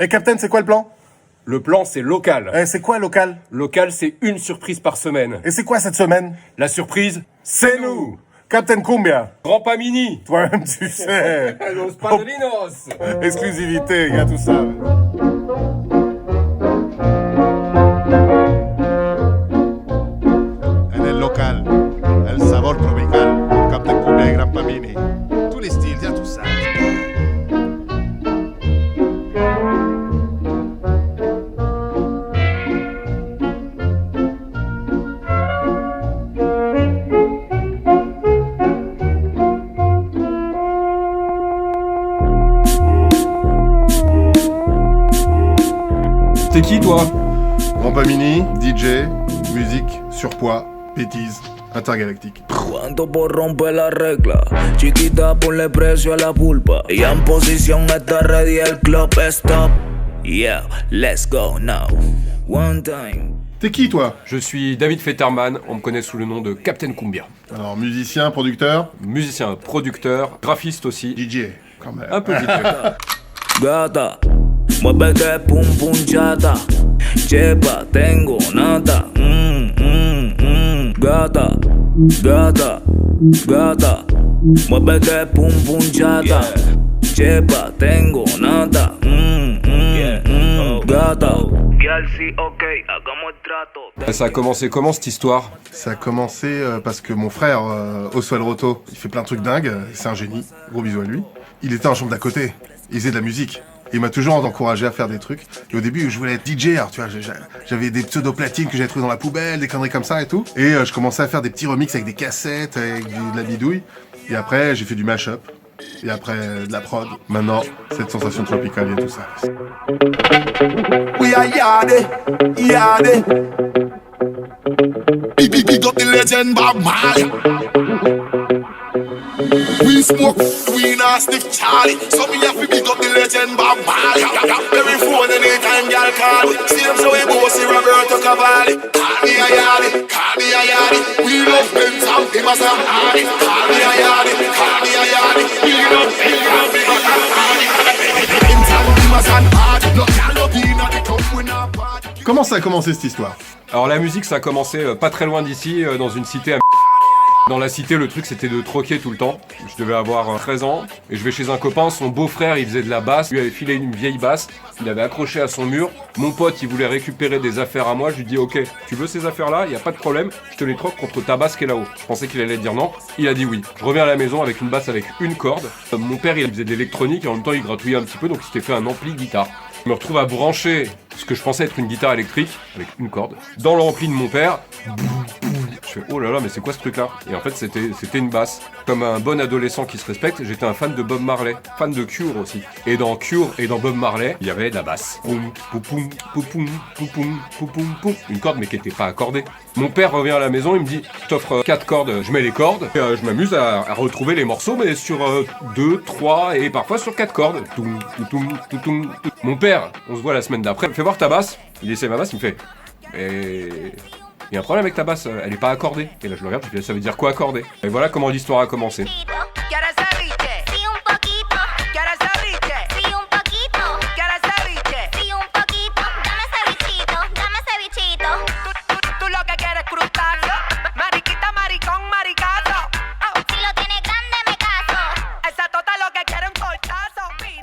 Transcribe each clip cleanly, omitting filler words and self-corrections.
Et Captain, c'est quoi le plan? Le plan, c'est local. C'est quoi local? Local, c'est une surprise par semaine. Et c'est quoi cette semaine? La surprise, C'est nous! Captain Cumbia! Grand pas mini. Toi-même, tu sais! Los Padrinos. Exclusivité, il y a tout ça. En el local, el sabor tropical, Captain Cumbia y Gran Pamini. Tous les styles, il y a tout ça. T'es qui, toi? Grand Pamini, DJ, musique, surpoids, bêtises, intergalactique. ¿Cuánto por romper la regla? Chiquita, ponle precio a la pulpa. Y en posición está ready el club stop. Yeah, let's go now. One time. T'es qui, toi? Je suis David Fetterman, on me connaît sous le nom de Captain Cumbia. Alors, musicien, producteur, Musicien, producteur, graphiste aussi. DJ, quand même. Un peu DJ. Gata, muévete pum pum chata. Chepa, tengo nata. Gata, gata, gata. Muévete pum pum chata. Chepa, tengo nata. Gata. Girl, si, ok, hagamos el trato. Ça a commencé comment cette histoire? Ça a commencé parce que mon frère, Oswald Roto, il fait plein de trucs dingues, c'est un génie, gros bisous à lui. Il était en chambre d'à côté, il faisait de la musique. Il m'a toujours encouragé à faire des trucs. Et au début, je voulais être DJ, alors tu vois, j'avais des pseudo-platines que j'avais trouvées dans la poubelle, des conneries comme ça et tout. Et je commençais à faire des petits remixes avec des cassettes, avec de la bidouille. Et après, j'ai fait du mash-up. Et après, de la prod. Maintenant, cette sensation tropicale et tout ça. We are yardé, yardé. Big up the legend Bob Marley. We smoke, we not sniff Charlie. So me have to big up the legend Bob Marley. Every phone anytime y'all call me. See them so we bossy Roberto Cavalli. Call me a yardie, call me a yardie. We love Benz and famous and Hardy. Call me a yardie, call me a yardie. We love Benz and famous and Hardy. Benz and famous and Hardy. No girl no be na the club when I party. Comment ça a commencé cette histoire? Alors la musique, ça a commencé pas très loin d'ici, dans une cité à... Dans la cité, le truc, c'était de troquer tout le temps. Je devais avoir 13 ans, et je vais chez un copain, son beau-frère, il faisait de la basse, lui avait filé une vieille basse, il l'avait accrochée à son mur. Mon pote, il voulait récupérer des affaires à moi, je lui dis « Ok, tu veux ces affaires-là? Y a pas de problème, je te les troque contre ta basse qui est là-haut. » Je pensais qu'il allait dire non, il a dit oui. Je reviens à la maison avec une basse avec une corde. Mon père, il faisait de l'électronique, et en même temps, il gratouillait un petit peu, donc il s'était fait un ampli guitare. Je me retrouve à brancher ce que je pensais être une guitare électrique, avec une corde, dans l'ampli de mon père. Je fais oh là là, mais c'est quoi ce truc là? Et en fait c'était une basse. Comme un bon adolescent qui se respecte, j'étais un fan de Bob Marley, fan de Cure aussi. Et dans Cure et dans Bob Marley, il y avait de la basse. Poum, poupoum, poupoum, poupoum, poupoum, poum. Une corde mais qui était pas accordée. Mon père revient à la maison, il me dit je t'offre 4 cordes, je mets les cordes, et je m'amuse à retrouver les morceaux mais sur 2, 3 et parfois sur 4 cordes. Toum, toutoum, toutoum, toutoum. Mon père, on se voit la semaine d'après, fais voir ta basse. Il essaie ma basse, il me fait il y a un problème avec ta basse, elle est pas accordée. Et là je le regarde, je dis ça veut dire quoi accorder? Et voilà comment l'histoire a commencé.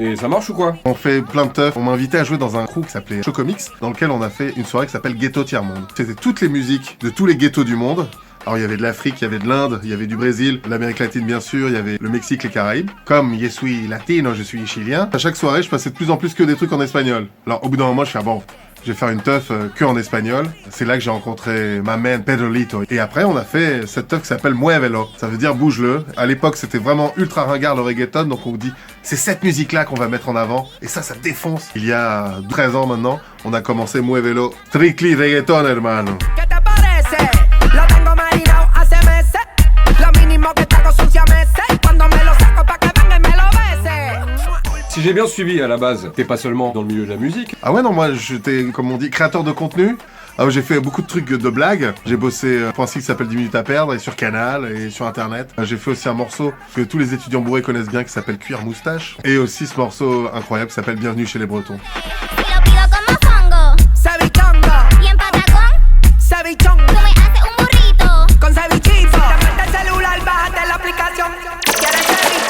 Et ça marche ou quoi? On fait plein de teuf. On m'a invité à jouer dans un crew qui s'appelait Chocomix, dans lequel on a fait une soirée qui s'appelle Ghetto Tiers-Monde. C'était toutes les musiques de tous les ghettos du monde. Alors il y avait de l'Afrique, il y avait de l'Inde, il y avait du Brésil, l'Amérique latine bien sûr, il y avait le Mexique, les Caraïbes. Comme je suis latino, je suis chilien. À chaque soirée, je passais de plus en plus que des trucs en espagnol. Alors au bout d'un moment, je fais bon, je vais faire une teuf que en espagnol. C'est là que j'ai rencontré ma man Pedrolito. Et après, on a fait cette teuf qui s'appelle Muévelo. Ça veut dire bouge-le. À l'époque, c'était vraiment ultra ringard le reggaeton, donc on vous dit c'est cette musique-là qu'on va mettre en avant. Et ça défonce. Il y a 13 ans maintenant, on a commencé Muévelo. Strictly reggaeton, hermano. Si Si j'ai bien suivi à la base, t'es pas seulement dans le milieu de la musique. Ah ouais, non, moi j'étais, comme on dit, créateur de contenu. Ah, j'ai fait beaucoup de trucs de blagues. J'ai bossé pour un site qui s'appelle 10 minutes à perdre, et sur Canal, et sur Internet. J'ai fait aussi un morceau que tous les étudiants bourrés connaissent bien, qui s'appelle Cuir Moustache. Et aussi ce morceau incroyable qui s'appelle Bienvenue chez les Bretons. Lo pido como fongo, Cevichongo, y en patacón, cevichongo, tú me haces un burrito. con cevichito. Prende el celular, bájate la aplicación. ¿Quieres ceviche?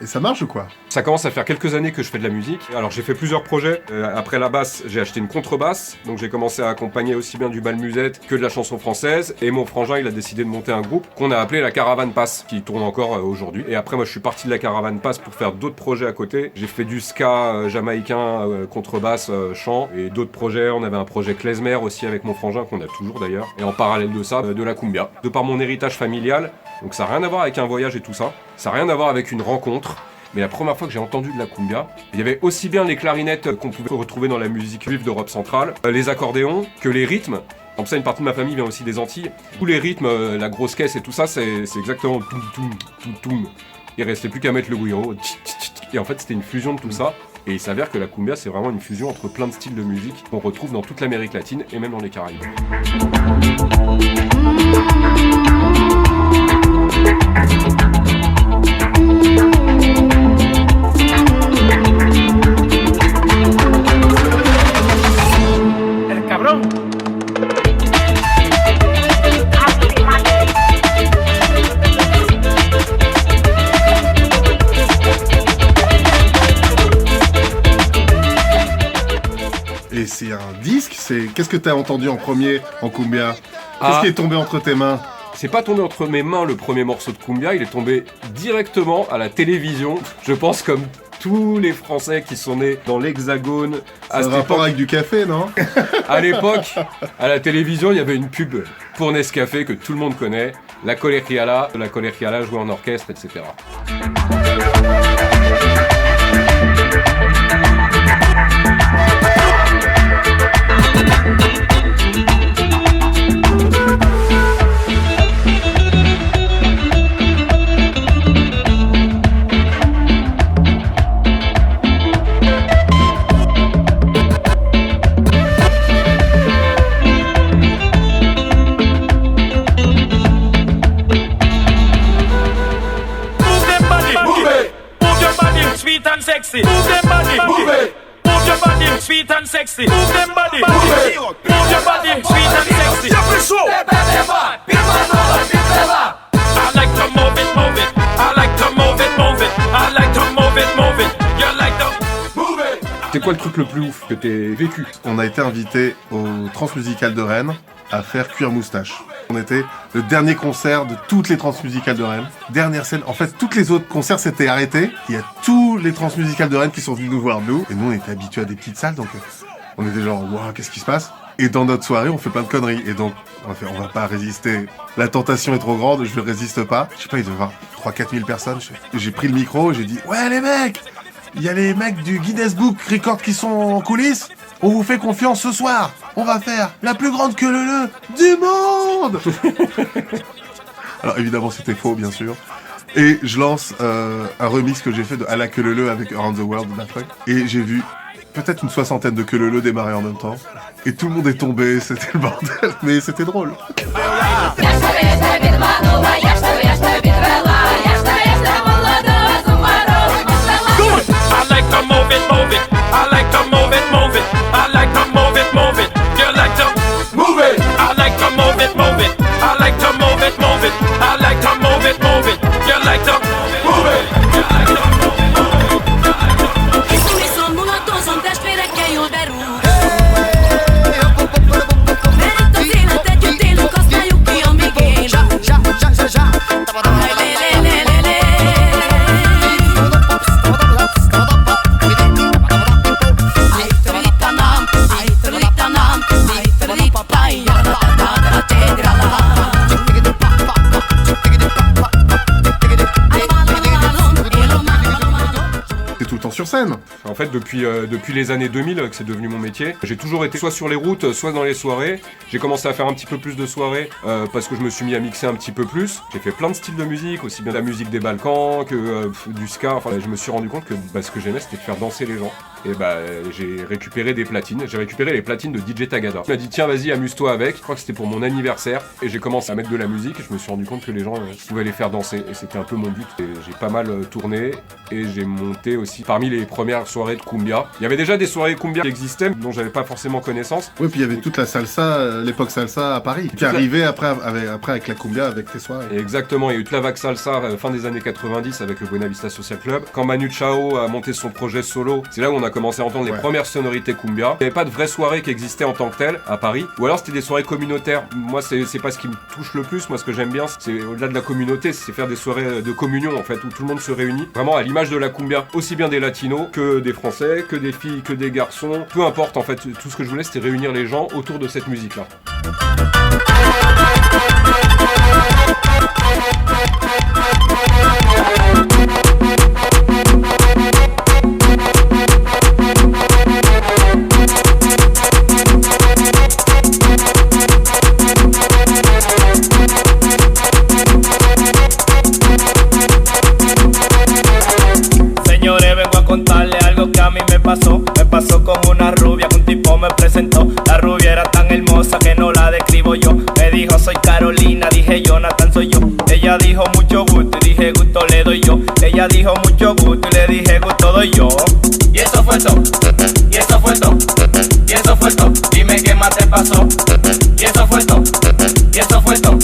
Et ça marche ou quoi? Ça commence à faire quelques années que je fais de la musique. Alors j'ai fait plusieurs projets. Après la basse, j'ai acheté une contrebasse. Donc j'ai commencé à accompagner aussi bien du bal musette que de la chanson française. Et mon frangin, il a décidé de monter un groupe qu'on a appelé la Caravane Passe, qui tourne encore aujourd'hui. Et après moi, je suis parti de la Caravane Passe pour faire d'autres projets à côté. J'ai fait du ska jamaïcain, contrebasse, chant et d'autres projets. On avait un projet klezmer aussi avec mon frangin qu'on a toujours d'ailleurs. Et en parallèle de ça, de la cumbia. De par mon héritage familial, donc ça n'a rien à voir avec un voyage et tout ça. Ça n'a rien à voir avec une rencontre. Mais la première fois que j'ai entendu de la cumbia, il y avait aussi bien les clarinettes qu'on pouvait retrouver dans la musique juive d'Europe centrale, les accordéons, que les rythmes. Comme ça, une partie de ma famille vient aussi des Antilles. Tous les rythmes, la grosse caisse et tout ça, c'est exactement toum toum toum toum. Il restait plus qu'à mettre le bouillon. Et en fait, c'était une fusion de tout ça. Et il s'avère que la cumbia, c'est vraiment une fusion entre plein de styles de musique qu'on retrouve dans toute l'Amérique latine et même dans les Caraïbes. El cabrón. Et c'est un disque, c'est... Qu'est-ce que t'as entendu en premier en cumbia? Qu'est-ce Ah. qui est tombé entre tes mains? C'est pas tombé entre mes mains le premier morceau de cumbia, il est tombé directement à la télévision. Je pense comme tous les Français qui sont nés dans l'Hexagone. Ça a un rapport avec du café, non? À l'époque, à la télévision, il y avait une pub pour Nescafé que tout le monde connaît. La Colegiala jouée en orchestre, etc. Sweet and sexy. Move them body. Move it. Move your body. Sweet and sexy. Move them body. Move it. Move your body. Sweet and sexy. I like to move it, move it. I like to move it, move it. I like to move it, move it. You like to move it. C'est quoi le truc le plus ouf que t'aies vécu? On a été invité au Transmusicales de Rennes à faire Cuir Moustache. On était le dernier concert de toutes les Transmusicales de Rennes. Dernière scène. En fait, tous les autres concerts s'étaient arrêtés. Il y a tous les Transmusicales de Rennes qui sont venus nous voir, nous. Et nous, on était habitués à des petites salles, donc on était genre, waouh, qu'est-ce qui se passe? Et dans notre soirée, on fait plein de conneries. Et donc, on va pas résister. La tentation est trop grande, je ne résiste pas. Je sais pas, il devait y avoir 3-4 000 personnes. J'ai pris le micro, j'ai dit, ouais, les mecs! Il y a les mecs du Guinness Book Record qui sont en coulisses. On vous fait confiance ce soir. On va faire la plus grande queue leu du monde. Alors évidemment c'était faux bien sûr. Et je lance un remix que j'ai fait de À la queue leu avec Around the World de Daft Punk. Et j'ai vu peut-être une 60aine de queue leu démarrer en même temps. Et tout le monde est tombé, c'était le bordel. Mais c'était drôle. I like to move it, move it. I like to move it, move it. I like to move it, move it. You like to move it. I like to move it, move it. I like to move it, move it. I like to move it, move it. You like to move it. You like to move it, move it. Viszont mulatos, son testvérek, jól berúg. Mert itt az életet, jött élünk, használjuk ki, amíg én. temps sur scène. En fait, depuis les années 2000 que c'est devenu mon métier, j'ai toujours été soit sur les routes, soit dans les soirées. J'ai commencé à faire un petit peu plus de soirées parce que je me suis mis à mixer un petit peu plus. J'ai fait plein de styles de musique, aussi bien de la musique des Balkans que du ska. Enfin, je me suis rendu compte que ce que j'aimais, c'était de faire danser les gens. Et j'ai récupéré des platines. J'ai récupéré les platines de DJ Tagada. Il m'a dit tiens, vas-y, amuse-toi avec. Je crois que c'était pour mon anniversaire. Et j'ai commencé à mettre de la musique et je me suis rendu compte que les gens pouvaient les faire danser. Et c'était un peu mon but. Et j'ai pas mal tourné et j'ai monté aussi parmi les premières soirées de Cumbia. Il y avait déjà des soirées Cumbia qui existaient, dont j'avais pas forcément connaissance. Oui, puis il y avait toute la salsa, l'époque salsa à Paris, qui arrivait après avec la Cumbia, avec tes soirées. Et exactement, il y a eu toute la vague salsa fin des années 90 avec le Buena Vista Social Club. Quand Manu Chao a monté son projet solo, c'est là où on a commencé à entendre les premières sonorités Cumbia. Il n'y avait pas de vraies soirées qui existaient en tant que telles à Paris. Ou alors c'était des soirées communautaires. Moi, c'est pas ce qui me touche le plus. Moi, ce que j'aime bien, c'est au-delà de la communauté, c'est faire des soirées de communion en fait, où tout le monde se réunit. Vraiment à l'image de la Cumbia, aussi bien des latinos que des français, que des filles, que des garçons. Peu importe en fait, tout ce que je voulais, c'était réunir les gens autour de cette musique-là. Me pasó con una rubia que un tipo me presentó. La rubia era tan hermosa que no la describo yo. Me dijo soy Carolina, dije Jonathan soy yo. Ella dijo mucho gusto y dije gusto le doy yo. Ella dijo mucho gusto y le dije gusto doy yo. Y eso fue todo, y eso fue todo, y eso fue todo. Dime qué más te pasó. Y eso fue todo, y eso fue todo,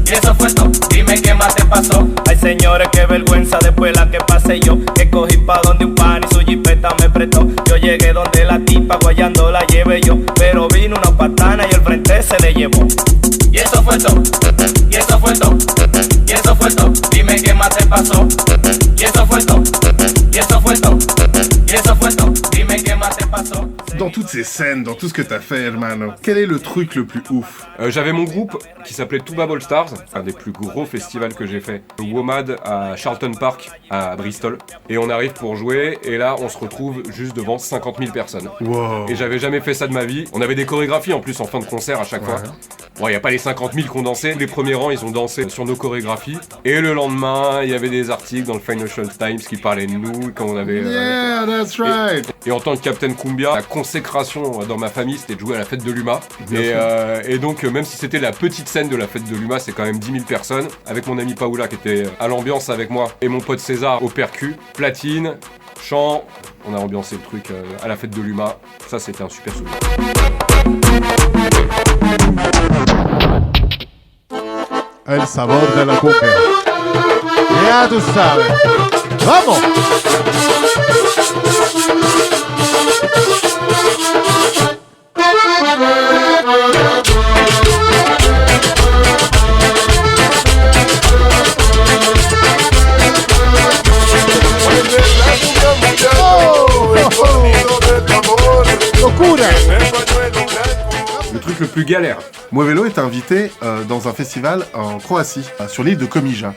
y eso fue todo. Dime qué más te pasó. Ay señores, qué vergüenza después la que pasé yo. Que cogí pa' donde un pan y su jipeta me prestó. Yo llegué donde la tipa guayando la llevé yo. Pero vino una patana y el frente se le llevó. Y eso fue todo, y eso fue todo, y eso fue todo. Dime qué más te pasó. Y eso fue todo, y eso fue todo, y eso fue todo. Dime qué más te pasó. Dans toutes ces scènes, dans tout ce que t'as fait, hermano, quel est le truc le plus ouf? J'avais mon groupe qui s'appelait Tuba All Stars, un des plus gros festivals que j'ai fait. WOMAD à Charlton Park, à Bristol. Et on arrive pour jouer, et là, on se retrouve juste devant 50 000 personnes. Wow. Et j'avais jamais fait ça de ma vie. On avait des chorégraphies en plus en fin de concert à chaque fois. Bon, il n'y a pas les 50 000 qu'on dansait. Les premiers rangs, ils ont dansé sur nos chorégraphies. Et le lendemain, il y avait des articles dans le Financial Times qui parlaient de nous, quand on avait... Yeah, that's right. Et en tant que Captain Cumbia, la consécration dans ma famille, c'était de jouer à la fête de l'UMA. Et donc, même si c'était la petite scène de la fête de l'UMA, c'est quand même 10 000 personnes. Avec mon ami Paoula qui était à l'ambiance avec moi, et mon pote César au percu, platine, chant. On a ambiancé le truc à la fête de l'UMA. Ça, c'était un super souvenir. El sabor de la cumbia. Ya tú sabes. ¡Vamos! ¡Locura! Le truc le plus galère. Muevelo est invité dans un festival en Croatie, sur l'île de Komija.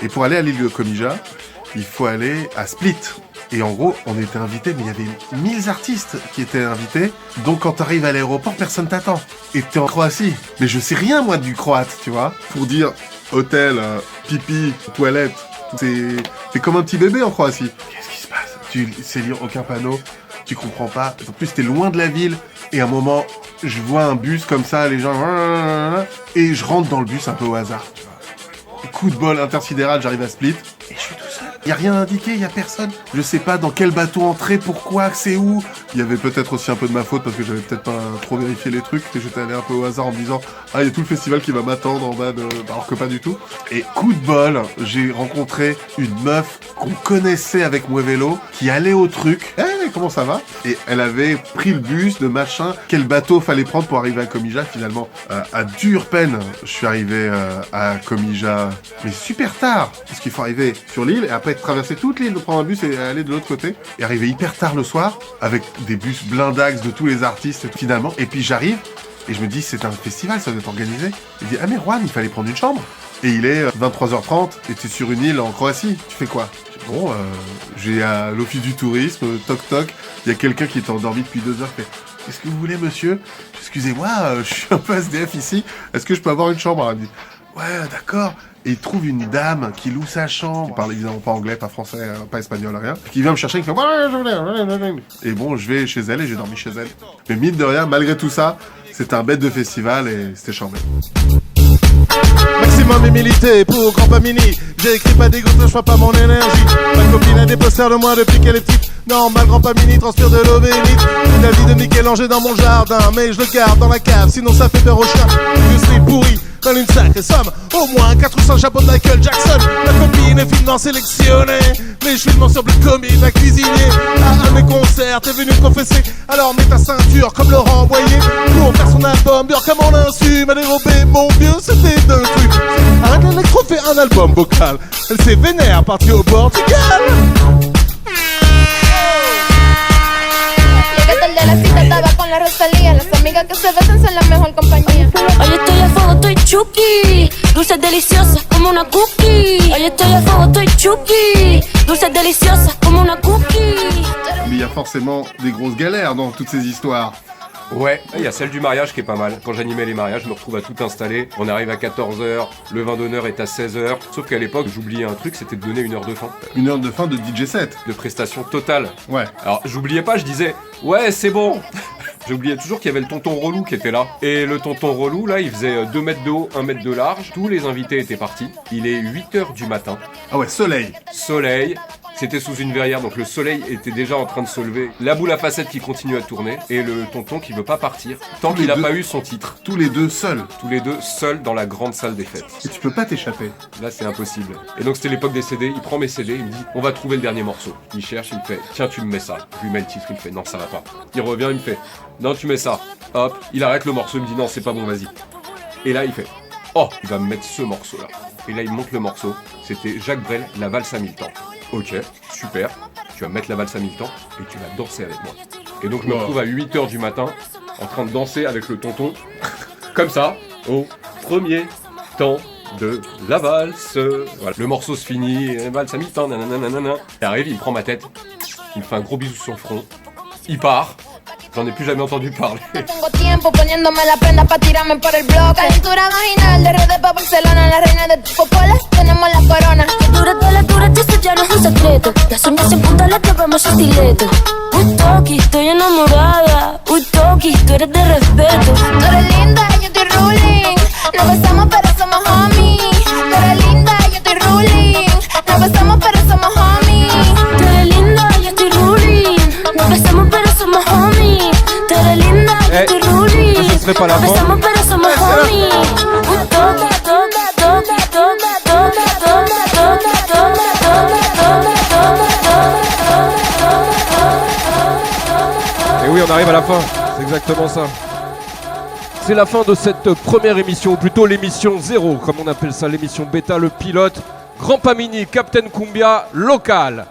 Et pour aller à l'île de Komija, il faut aller à Split. Et en gros, on était invités, mais il y avait 1000 artistes qui étaient invités. Donc quand t'arrives à l'aéroport, personne t'attend. Et t'es en Croatie. Mais je sais rien, moi, du croate, tu vois. Pour dire hôtel, pipi, toilette. T'es comme un petit bébé en Croatie. Qu'est-ce qui se passe? Tu sais lire aucun panneau. Tu comprends pas. En plus, t'es loin de la ville. Et à un moment, je vois un bus comme ça, les gens... Et je rentre dans le bus un peu au hasard, tu vois. Coup de bol intersidéral, j'arrive à Split. Et je suis tout seul. Y a rien indiqué, y a personne. Je sais pas dans quel bateau entrer, pourquoi, c'est où. Il y avait peut-être aussi un peu de ma faute parce que j'avais peut-être pas trop vérifié les trucs. Et j'étais allé un peu au hasard en me disant « Ah, il y a tout le festival qui va m'attendre en bas de... » Alors que pas du tout. Et coup de bol, j'ai rencontré une meuf qu'on connaissait avec Muevelo qui allait au truc. Hey, comment ça va? Et elle avait pris le bus de machin. Quel bateau fallait prendre pour arriver à Komija finalement. À dure peine, je suis arrivé à Komija. Mais super tard. Parce qu'il faut arriver sur l'île et après traverser toute l'île, prendre un bus et aller de l'autre côté. Et arriver hyper tard le soir avec des bus blindax de tous les artistes finalement. Et puis j'arrive et je me dis c'est un festival, ça doit être organisé. Il dit ah mais Juan, il fallait prendre une chambre. Et il est 23h30 et t'es sur une île en Croatie. Tu fais quoi? Bon, j'ai à l'office du tourisme, toc toc, il y a quelqu'un qui est endormi depuis 2 heures qui fait « Qu'est-ce que vous voulez, monsieur? Excusez-moi, je suis un peu SDF ici, est-ce que je peux avoir une chambre ?» Elle me dit « Ouais, d'accord. » Et il trouve une dame qui loue sa chambre, qui parle évidemment pas anglais, pas français, pas espagnol, rien, qui vient me chercher, qui fait « Ouais, je viens. » Et bon, je vais chez elle et j'ai dormi chez elle. Mais mine de rien, malgré tout ça, c'était un bête de festival et c'était chambé. Maximum humilité pour Grand Pamini. J'ai écrit pas des gouttes, je vois pas mon énergie. Ma copine a des posters de moi depuis qu'elle est petite. Normal, Grand Pamini transpire de l'eau bénite. La vie de Michel-Angers dans mon jardin, mais je le garde dans la cave, sinon ça fait peur aux chiens. Je suis pourri, dans une sacrée somme. Au moins 400 chapeaux de Michael Jackson. Ma copine est finement sélectionnée, mais je suis le sur Black Comedy, ma cuisinier. À un de mes concerts, t'es venu me confesser. Alors mets ta ceinture comme Laurent Boyer. Pour faire son album, dur comme mon insu. M'a dérobé mon vieux, c'était d'un truc. Arrête l'électro, fait un album vocal. Elle s'est vénère, partie au Portugal. El de la cita estaba con la Rosalía. Las amigas que se besan son la mejor compañía. Hoy estoy a fuego, estoy chuki. Dulces deliciosas como una cookie. Hoy estoy a fuego, estoy chuki. Dulces deliciosas como una cookie. Mais il y a forcément des grosses galères dans toutes ces histoires. Ouais, il y a celle du mariage qui est pas mal. Quand j'animais les mariages, je me retrouve à tout installer. On arrive à 14h, le vin d'honneur est à 16h. Sauf qu'à l'époque, j'oubliais un truc, c'était de donner 1 heure de fin. 1 heure de fin de DJ set. De prestation totale. Ouais. Alors, j'oubliais pas, je disais, ouais, c'est bon. J'oubliais toujours qu'il y avait le tonton relou qui était là. Et le tonton relou, là, il faisait 2 mètres de haut, 1 mètre de large. Tous les invités étaient partis. Il est 8h du matin. Ah ouais, soleil. Soleil. C'était sous une verrière, donc le soleil était déjà en train de se lever. La boule à facettes qui continue à tourner. Et le tonton qui veut pas partir. Tant qu'il a pas eu son titre. Tous les deux seuls. Tous les deux seuls dans la grande salle des fêtes. Et tu peux pas t'échapper. Là, c'est impossible. Et donc, c'était l'époque des CD. Il prend mes CD, il me dit, on va trouver le dernier morceau. Il cherche, il me fait, tiens, tu me mets ça. Je lui mets le titre, il me fait, non, ça va pas. Il revient, il me fait, non, tu mets ça. Hop, il arrête le morceau, il me dit, non, c'est pas bon, vas-y. Et là, il fait, oh, il va me mettre ce morceau-là. Et là, il monte le morceau. C'était Jacques Brel, La valse à 1000 temps. Ok, super. Tu vas mettre la valse à 1000 temps et tu vas danser avec moi. Et donc, je me retrouve à 8h du matin en train de danser avec le tonton. Comme ça, au premier temps de la valse. Voilà. Le morceau se finit, valse à 1000 temps, nanana. Il arrive, il prend ma tête, il me fait un gros bisou sur le front, il part. J'en ai plus jamais entendu parler. Tengo tiempo poniéndome la prenda pa' tirarme por el bloque. Calentura vaginal de redes pa' Barcelona. La reina de tu popola, tenemos la corona. Dura de la dura, eso ya no es un secreto. Las uñas en punta las llevamos estileto. Uy, Toki, estoy enamorada. Uy, Toki, tú eres de respeto. Tú eres linda, yo estoy ruling. Nos besamos pero somos homies. Tú eres linda, yo estoy ruling. Nos besamos pero somos homies. Tú eres linda, yo estoy ruling. Nos besamos pero somos homies. Tú eres linda, yo estoy ruling. Nos besamos pero somos homies. Uy, Toki, Toki, Toki, Toki, Toki, Toki, Toki, Toki, Et oui, on arrive à la fin, c'est exactement ça. C'est la fin de cette première émission, ou plutôt l'émission 0, comme on appelle ça, l'émission bêta, le pilote. Grand Pamini, Captain Cumbia, local.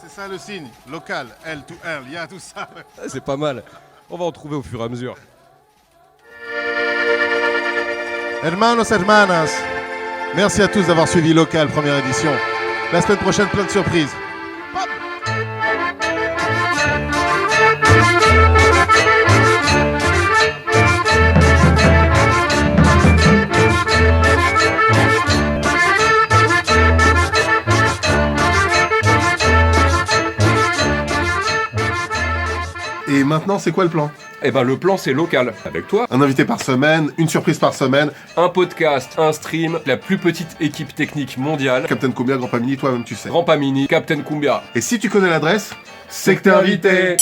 C'est ça le signe, local, L to L, il y a tout ça. C'est pas mal, on va en trouver au fur et à mesure. Hermanos, hermanas, merci à tous d'avoir suivi Local, première édition. La semaine prochaine, plein de surprises. Et maintenant, c'est quoi le plan? Eh ben, le plan, c'est local. Avec toi. Un invité par semaine, une surprise par semaine. Un podcast, un stream, la plus petite équipe technique mondiale. Captain Cumbia, Grand Pamini, toi-même tu sais. Grand Pamini, Captain Cumbia. Et si tu connais l'adresse, c'est que t'es invité.